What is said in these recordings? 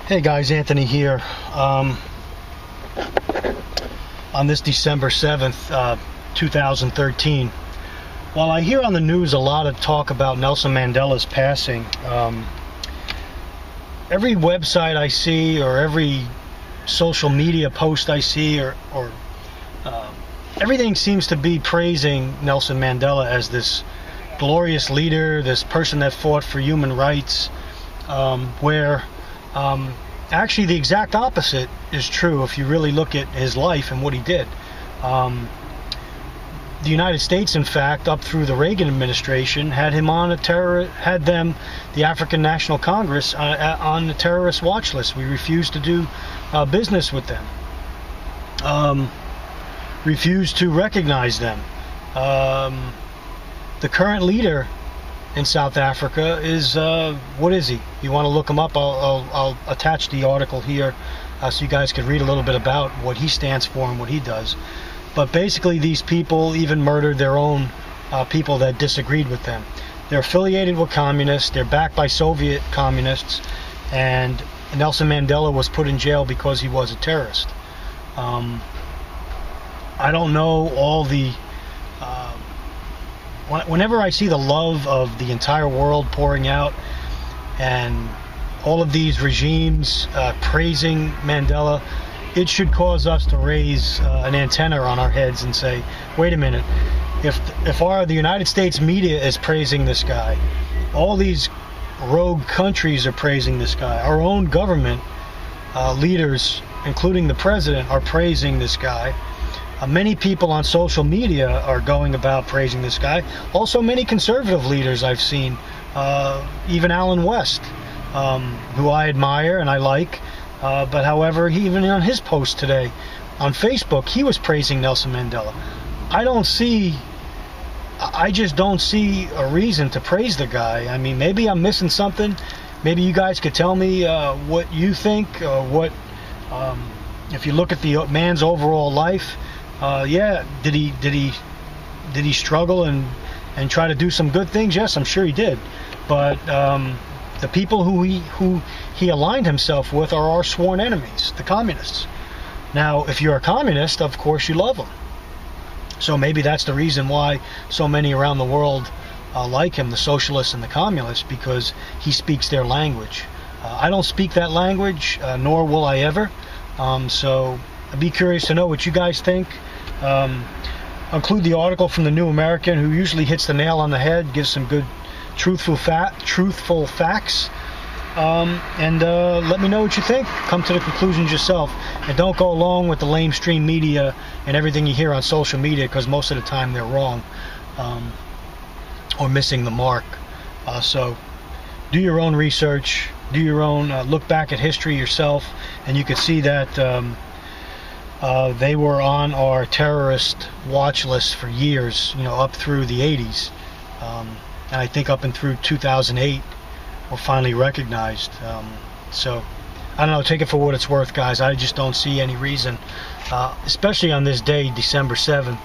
Hey guys, Anthony here. On this December 7th, 2013, while I hear on the news a lot of talk about Nelson Mandela's passing, every website I see or every social media post I see or everything seems to be praising Nelson Mandela as this glorious leader, this person that fought for human rights, where actually the exact opposite is true if you really look at his life and what he did. The United States, in fact, up through the Reagan administration, had him on the African National Congress, on the terrorist watch list. We refused to do business with them, refused to recognize them. The current leader in South Africa is, what is he? You want to look him up? I'll attach the article here so you guys can read a little bit about what he stands for and what he does. But basically these people even murdered their own people that disagreed with them. They're affiliated with communists, they're backed by Soviet communists, and Nelson Mandela was put in jail because he was a terrorist. I don't know all the... Whenever I see the love of the entire world pouring out and all of these regimes praising Mandela, it should cause us to raise an antenna on our heads and say, wait a minute, if the United States media is praising this guy, all these rogue countries are praising this guy, our own government leaders, including the president, are praising this guy. Many people on social media are going about praising this guy. Also, many conservative leaders I've seen, even Alan West, who I admire and I like. But however, even on his post today on Facebook, he was praising Nelson Mandela. I just don't see a reason to praise the guy. I mean, maybe I'm missing something. Maybe you guys could tell me what you think, or if you look at the man's overall life. Yeah, did he struggle and try to do some good things? Yes, I'm sure he did. But the people who he aligned himself with are our sworn enemies, the communists. Now, if you're a communist, of course you love them. So maybe that's the reason why so many around the world like him, the socialists and the communists, because he speaks their language. I don't speak that language, nor will I ever. So I'd be curious to know what you guys think. I'll include the article from the New American, who usually hits the nail on the head, gives some good truthful facts, and let me know what you think. Come to the conclusions yourself, and don't go along with the lamestream media and everything you hear on social media, because most of the time they're wrong, or missing the mark. So do your own research, do your own look back at history yourself, and you can see that they were on our terrorist watch list for years, up through the 80s. And I think up and through 2008 were finally recognized. So I don't know, take it for what it's worth, guys. I just don't see any reason, especially on this day, December 7th,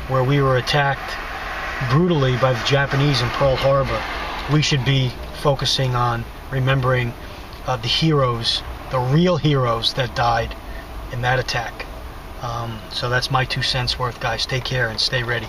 where we were attacked brutally by the Japanese in Pearl Harbor. We should be focusing on remembering the heroes, the real heroes that died in that attack. So that's my 2 cents worth, guys. Take care and stay ready.